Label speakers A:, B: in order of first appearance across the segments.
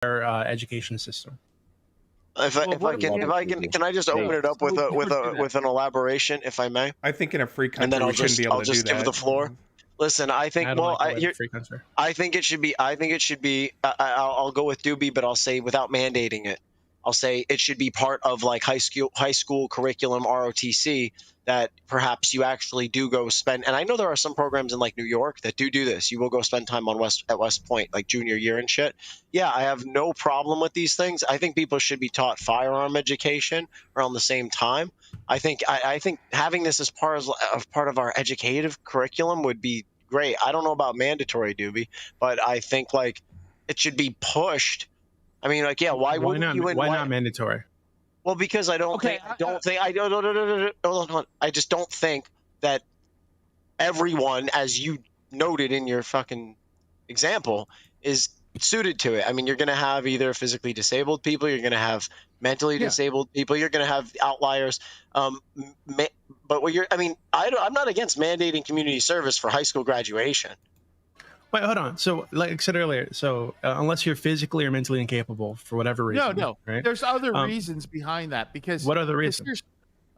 A: our education system.
B: If I can I just open it up with an elaboration, if I may?
C: I think in a free country,
B: And then
C: we shouldn't be able to do that.
B: I'll just give the floor. Listen, I think. I think it should be. I'll go with Doobie, but I'll say without mandating it. I'll say it should be part of like high school curriculum ROTC that perhaps you actually do go spend. And I know there are some programs in like New York that do this. You will go spend time at West Point like junior year and shit. Yeah, I have no problem with these things. I think people should be taught firearm education around the same time. I think having this as part of our educative curriculum would be great. I don't know about mandatory, Doobie, but I think like it should be pushed. I mean, like, yeah, why
A: not mandatory?
B: Well, because I just don't think that everyone, as you noted in your fucking example, is suited to it. I mean, you're going to have either physically disabled people, you're going to have mentally disabled people, you're going to have outliers. But I'm not against mandating community service for high school graduation.
A: Wait, hold on. So, like I said earlier, unless you're physically or mentally incapable for whatever reason.
D: No.
A: Right?
D: There's other reasons behind that. Because
A: what other reasons?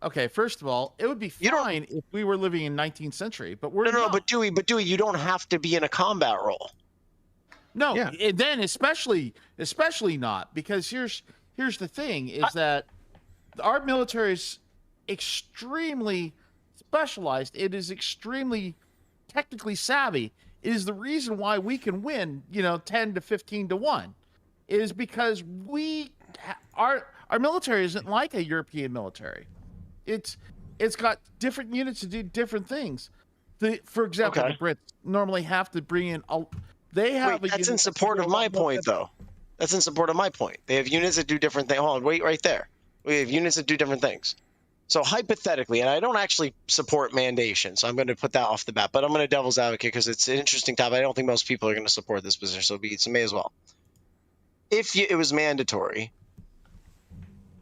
D: Okay, first of all, it would be fine if we were living in 19th century, but we're not.
B: But Dewey, you don't have to be in a combat role.
D: No, and then especially not, because here's the thing is that our military is extremely specialized. It is extremely technically savvy. It is the reason why we can win, 10 to 15 to 1. It is because our military isn't like a European military. It's got different units to do different things. For example, the Brits normally have to bring in
B: that's in support of my point, though. That's in support of my point. They have units that do different things. Hold on, wait right there. We have units that do different things. So hypothetically, and I don't actually support mandation, so I'm going to put that off the bat, but I'm going to devil's advocate because it's an interesting topic. I don't think most people are going to support this position, so may as well. If it was mandatory,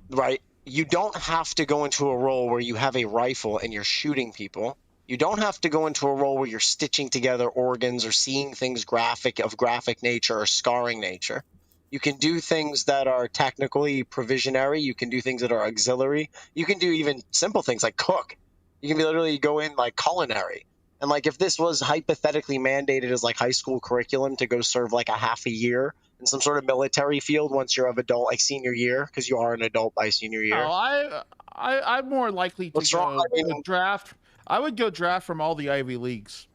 B: right, you don't have to go into a role where you have a rifle and you're shooting people. You don't have to go into a role where you're stitching together organs or seeing things of graphic nature or scarring nature. You can do things that are technically provisionary. You can do things that are auxiliary. You can do even simple things like cook. You can literally go in like culinary. And like if this was hypothetically mandated as like high school curriculum to go serve like a half a year in some sort of military field once you're of adult, like senior year, because you are an adult by senior year.
D: No, I'm more likely to draft. I would go draft from all the Ivy Leagues.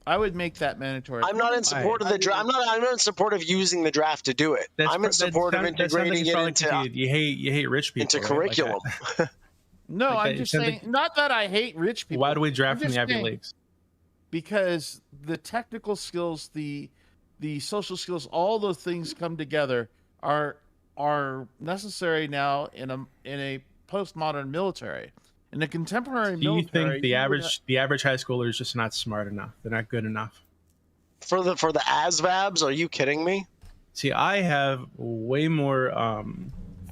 D: I would make that mandatory.
B: I'm not in support of the draft. I'm not in support of using the draft to do it. I'm in support of integrating it into.
A: You hate rich people
B: into curriculum.
D: No, I'm just saying. Not that I hate rich people.
A: Why do we draft from the Ivy Leagues?
D: Because the technical skills, the social skills, all those things come together are necessary now in a postmodern military. In the contemporary military,
A: do you think the average high schooler is just not smart enough? They're not good enough
B: for the ASVABs? Are you kidding me?
A: See, I have way more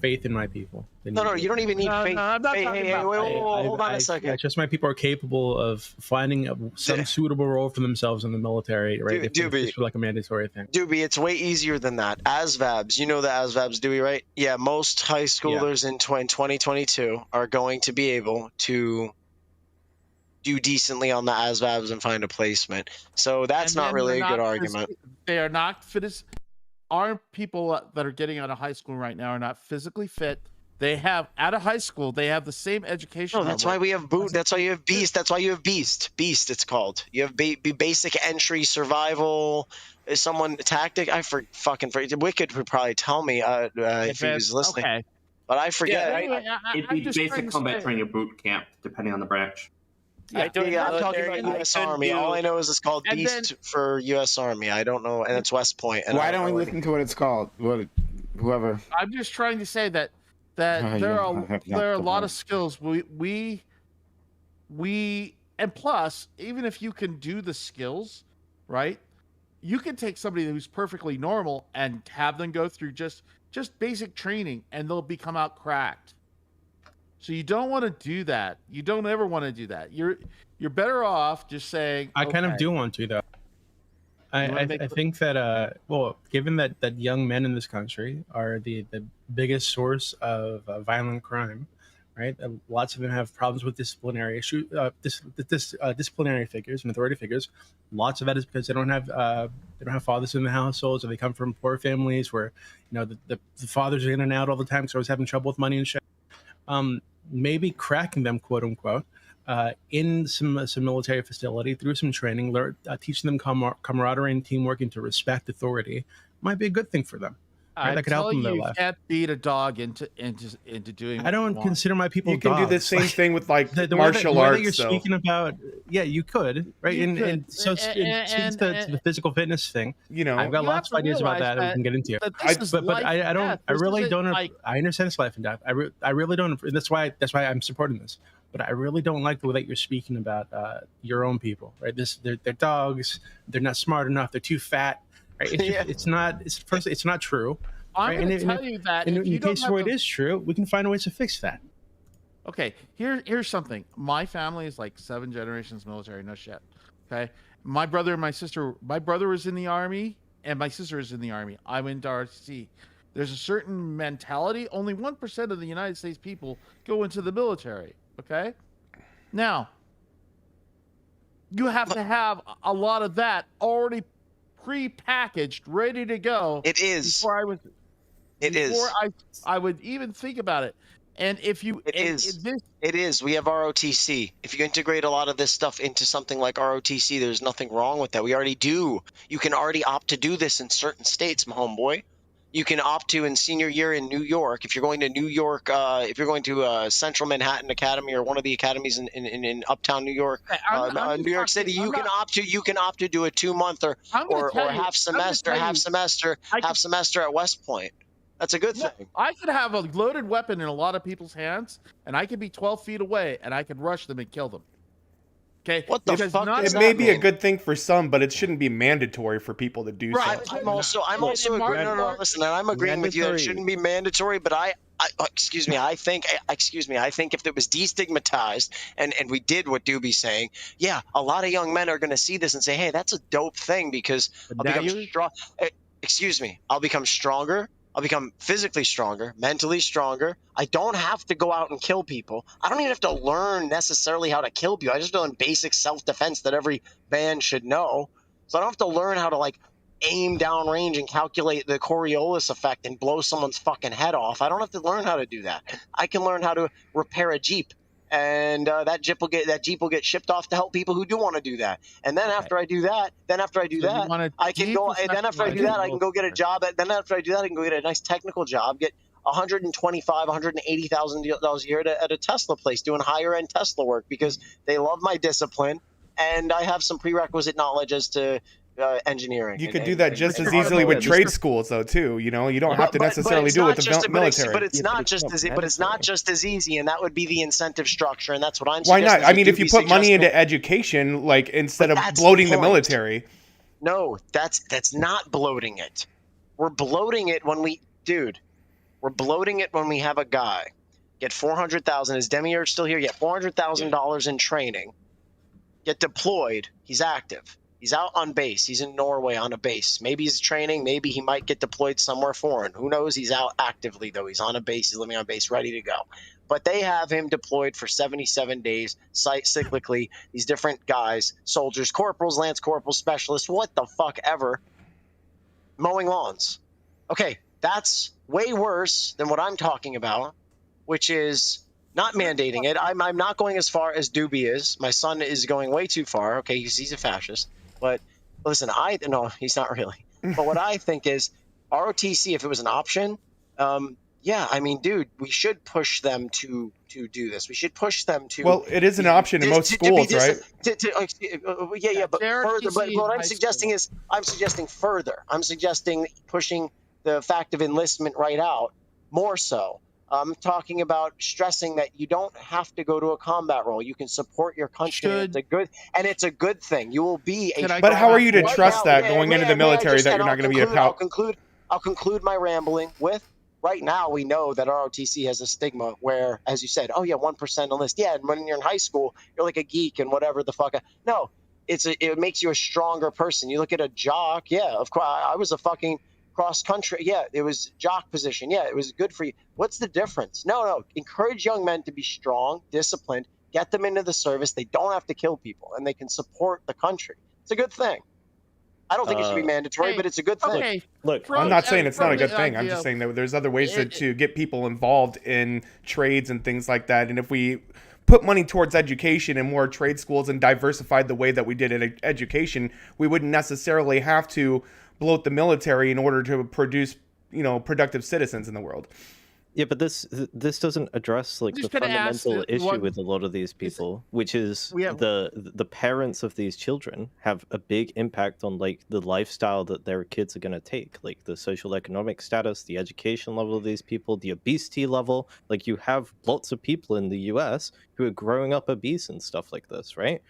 A: faith in my people.
B: No, you don't even need faith.
D: No, I'm not talking about faith.
B: Hold on a second.
A: I trust my people are capable of finding some suitable role for themselves in the military, right? If it's like a mandatory thing.
B: Doobie, it's way easier than that. ASVABs, you know the ASVABs, Doobie, right? Yeah, most high schoolers in 2022 are going to be able to do decently on the ASVABs and find a placement. So that's not really a good argument.
D: They are not fit as... Our people that are getting out of high school right now are not physically fit. They have out of high school. They have the same education.
B: No, that's why we have boot. That's why you have beast. That's why you have beast. Beast, it's called. You have basic entry survival. Is someone tactic? I fucking forget. Wicked would probably tell me if he was listening. Okay. But I forget.
E: Yeah, anyway, it'd be basic combat training boot camp, depending on the branch.
B: I'm talking about U.S. Army. All I know is it's called Beast for U.S. Army. I don't know, and it's West Point. And
F: why don't we listen to what it's called? Whoever.
D: I'm just trying to say that there are a lot of skills we and plus, even if you can do the skills, right? You can take somebody who's perfectly normal and have them go through just basic training, and they'll become out cracked. So you don't want to do that. You don't ever want to do that. You're better off just saying.
A: I kind of do want to, though. I think that well, given that young men in this country are the biggest source of violent crime, right? Lots of them have problems with disciplinary issue, disciplinary figures and authority figures. Lots of that is because they don't have fathers in the households, or they come from poor families where the fathers are in and out all the time, so always having trouble with money and shit. Maybe cracking them, quote unquote, in some military facility through some training, teaching them camaraderie and teamwork and to respect authority might be a good thing for them. Right? That could help them in their life.
D: You can't beat a dog into doing.
A: I don't consider my people.
F: You can
A: dogs.
F: Do the same thing with like martial arts. The way that you're
A: speaking about, yeah, you could, right? And so it speaks to the physical fitness thing. I've got lots of ideas about that we can get into. But I don't. I really don't. I understand it's life and death. I really don't. That's why I'm supporting this. But I really don't like the way that you're speaking about your own people, right? They're dogs. They're not smart enough. They're too fat. Right? It's not true.
D: I'm going to tell you that
A: in case where it is true, we can find ways to fix that.
D: Okay, here's something. My family is like 7 generations military, no shit. Okay, my brother and my sister. My brother was in the army, and my sister is in the army. I went to RCC. There's a certain mentality. Only 1% of the United States people go into the military. Okay, now you have to have a lot of that already pre-packaged, ready to go.
B: It is. Before
D: I would even think about it. And if you,
B: it is. We have ROTC. If you integrate a lot of this stuff into something like ROTC, there's nothing wrong with that. We already do. You can already opt to do this in certain states, my homeboy. You can opt to in senior year in New York. If you're going to New York, if you're going to Central Manhattan Academy or one of the academies in Uptown New York, New York City, you can opt to do a 2-month or half semester at West Point. That's a good thing.
D: I could have a loaded weapon in a lot of people's hands, and I could be 12 feet away, and I could rush them and kill them. Okay.
B: What the fuck?
F: It may be a good thing for some, but it shouldn't be mandatory for people to do so.
B: I'm also agreeing. No, listen, I'm agreeing with you that it shouldn't be mandatory. But I think if it was destigmatized and we did what Doobie's saying, yeah, a lot of young men are going to see this and say, hey, that's a dope thing because I'll become strong. I'll become stronger. I'll become physically stronger, mentally stronger. I don't have to go out and kill people. I don't even have to learn necessarily how to kill people. I just learn basic self-defense that every man should know. So I don't have to learn how to aim downrange and calculate the Coriolis effect and blow someone's fucking head off. I don't have to learn how to do that. I can learn how to repair a Jeep. And that Jeep will get shipped off to help people who do want to do that. And then after I do that, I can go get a job. Then after I do that, I can go get a nice technical job, get $180,000 a year at a Tesla place doing higher end Tesla work because they love my discipline and I have some prerequisite knowledge as to engineering.
F: You could do that just as easily with trade schools, though, too. You don't have to necessarily do it with the military.
B: But it's not just as easy, and that would be the incentive structure, and that's what I'm
F: suggesting. Why not? I mean, if you put money into education, instead of bloating the military.
B: No, that's not bloating it. We're bloating it when we have a guy get $400,000. Is Demiurge still here? Get $400,000 in training, get deployed. He's active. He's out on base. He's in Norway on a base. Maybe he's training. Maybe he might get deployed somewhere foreign. Who knows? He's out actively, though. He's on a base. He's living on base, ready to go. But they have him deployed for 77 days, cyclically. These different guys, soldiers, corporals, lance corporals, specialists, what the fuck ever, mowing lawns. Okay, that's way worse than what I'm talking about, which is not mandating it. I'm not going as far as Doobie is. My son is going way too far. Okay, he's a fascist. But listen, no, he's not really. But what I think is ROTC, if it was an option, yeah, I mean, dude, we should push them to do this. We should push them to.
F: Well, it is an option in most schools, right?
B: Yeah, but further. But what I'm suggesting is, further. I'm suggesting pushing the fact of enlistment right out more so. I'm talking about stressing that you don't have to go to a combat role. You can support your country. It's a good thing. You will be a.
F: But how are you to trust that going into the military that you're not going to be a power?
B: I'll conclude my rambling with. Right now, we know that ROTC has a stigma where, as you said, 1% enlist. Yeah, and when you're in high school, you're like a geek and whatever the fuck. No, it makes you a stronger person. You look at a jock, yeah, of course, I was a fucking cross country, yeah, it was jock position, yeah, it was good for you. What's the difference? No, encourage young men to be strong, disciplined, get them into the service. They don't have to kill people, and they can support the country. It's a good thing. I don't think it should be mandatory, but it's a good thing.
D: Okay,
F: look, I'm not saying it's not a good thing. I'm just saying that there's other ways to get people involved in trades and things like that. And if we put money towards education and more trade schools and diversified the way that we did education, we wouldn't necessarily have to bloat the military in order to produce, productive citizens in the world.
C: Yeah, but this doesn't address like the fundamental issue with a lot of these people, which is the parents of these children have a big impact on like the lifestyle that their kids are going to take, like the social economic status, the education level of these people, the obesity level. Like you have lots of people in the US who are growing up obese and stuff like this, right?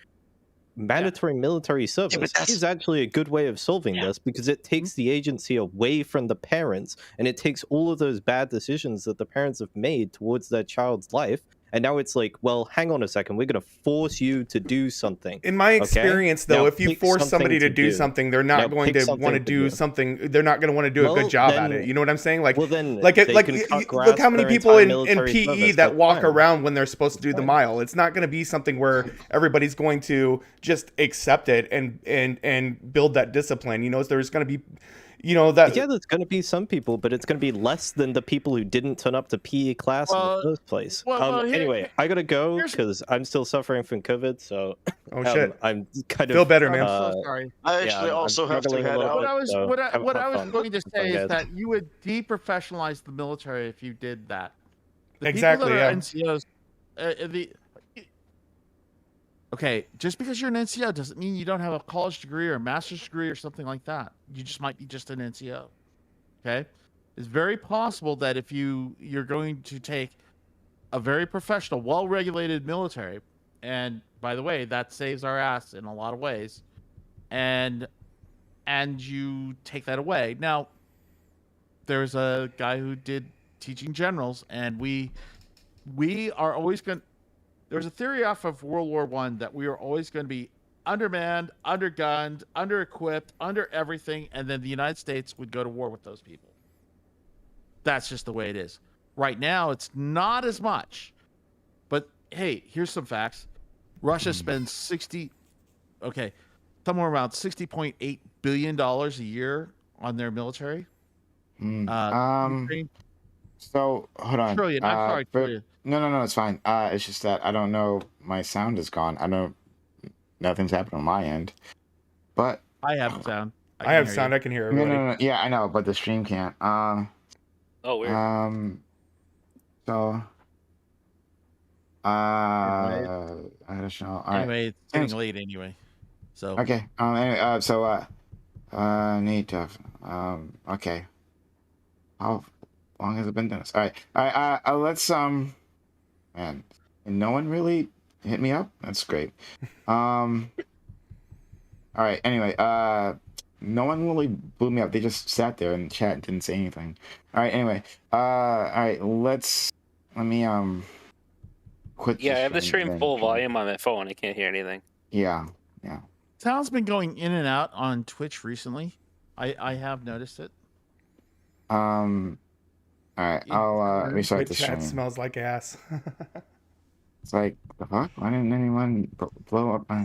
C: Mandatory military service is actually a good way of solving this, because it takes the agency away from the parents, and it takes all of those bad decisions that the parents have made towards their child's life. And now it's like, well, hang on a second, we're going to force you to do something.
F: In my experience, though, if you force somebody to do something, they're not going to want to do something. They're not going to want to do a good job at it. You know what I'm saying? Like, look how many people in PE that walk around when they're supposed to do the mile. It's not going to be something where everybody's going to just accept it and build that discipline. There's going to be,
C: there's going to be some people, but it's going to be less than the people who didn't turn up to PE class in the first place. Anyway, I gotta go because I'm still suffering from COVID. So,
F: shit,
C: I'm kind of
F: feel better, man.
D: I'm so sorry.
B: I actually also have to head out.
D: What I was going to say is that you would deprofessionalize the military if you did that. The
F: exactly.
D: People that are NCOs, okay, just because you're an NCO doesn't mean you don't have a college degree or a master's degree or something like that. You just might be just an NCO. Okay? It's very possible that if you're going to take a very professional, well-regulated military, and by the way, that saves our ass in a lot of ways, and you take that away. Now, there's a guy who did teaching generals, and we are always going to... There's a theory off of World War I that we are always going to be undermanned, undergunned, under-equipped, under everything, and then the United States would go to war with those people. That's just the way it is. Right now, it's not as much. But, hey, here's some facts. Russia spends somewhere around $60.8 billion a year on their military.
G: So, hold on.
D: Trillion. I'm sorry, trillion.
G: No, it's fine. It's just that I don't know. My sound is gone. Nothing's happened on my end. But
D: I have sound.
F: I have sound. I can hear everybody.
G: No. Yeah, I know, but the stream can't.
H: Oh, weird.
G: So. I don't know. All
D: anyway, it's getting late anyway. So.
G: Okay. Anyway. Need to. Okay. How long has it been done? All right. Let's Man, and no one really hit me up. That's great. All right. Anyway, no one really blew me up. They just sat there in the chat and didn't say anything. All right. Anyway, all right. Let me quit.
H: Yeah, I have the stream full volume on my phone. I can't hear anything.
G: Yeah.
D: Sound's been going in and out on Twitch recently. I have noticed it.
G: All right, I'll restart the stream.
F: Chat smells like ass.
G: It's like, the fuck? Why didn't anyone blow up? All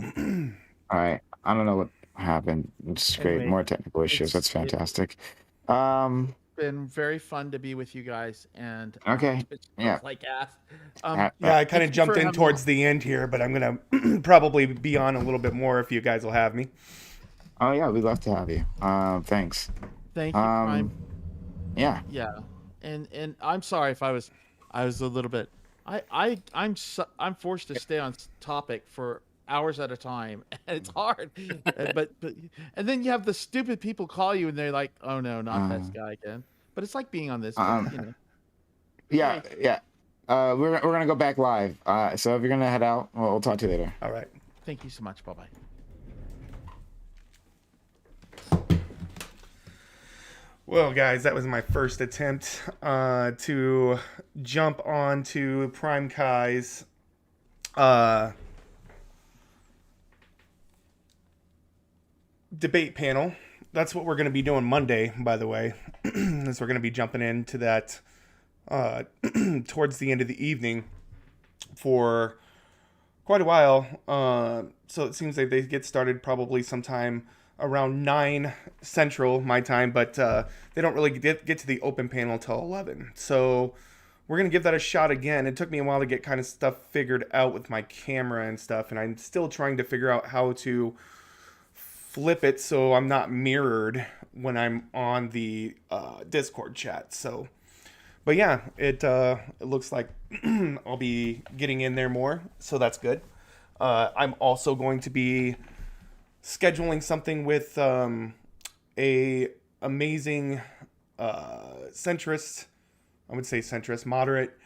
G: right, I don't know what happened. It's great.
D: Anyway,
G: More technical issues. That's fantastic.
D: Been very fun to be with you guys, and
G: okay, yeah,
D: like ass.
F: Yeah, I kind of jumped in towards the end here, but I'm gonna probably be on a little bit more if you guys will have me.
G: Oh yeah, we'd love to have you. Thanks.
D: Thank you, Prime.
G: Yeah.
D: And I'm sorry if I was a little bit. I'm forced to stay on topic for hours at a time, and it's hard. but and then you have the stupid people call you, and they're like, "Oh no, not this guy again." But it's like being on this.
G: Yeah. We're gonna go back live. So if you're gonna head out, we'll talk to you later.
F: All right.
D: Thank you so much. Bye bye.
F: Well, guys, that was my first attempt to jump onto Primecayes. debate panel. That's what we're going to be doing Monday, by the way. As we're going to be jumping into that towards the end of the evening for quite a while. So it seems like they get started probably sometime around 9 Central, my time, but they don't really get to the open panel till 11. So we're going to give that a shot again. It took me a while to get kind of stuff figured out with my camera and stuff, and I'm still trying to figure out how to flip it so I'm not mirrored when I'm on the Discord chat. So, but yeah, it looks like I'll be getting in there more, so that's good. I'm also going to be scheduling something with a amazing centrist, I would say centrist, moderate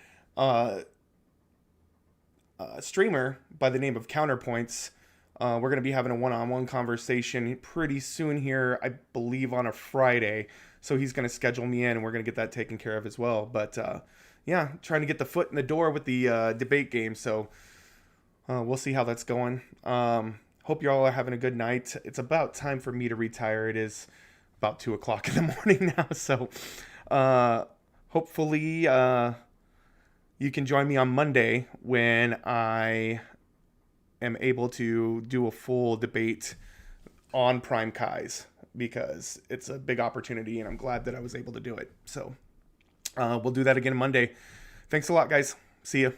F: streamer by the name of Counterpoints. We're going to be having a one-on-one conversation pretty soon here, I believe on a Friday. So he's going to schedule me in, and we're going to get that taken care of as well. But yeah, trying to get the foot in the door with the debate game. So we'll see how that's going. Hope you all are having a good night. It's about time for me to retire. It is about 2 o'clock in the morning now. So hopefully you can join me on Monday when I am able to do a full debate on Primecayes, because it's a big opportunity and I'm glad that I was able to do it. So we'll do that again Monday. Thanks a lot, guys. See ya.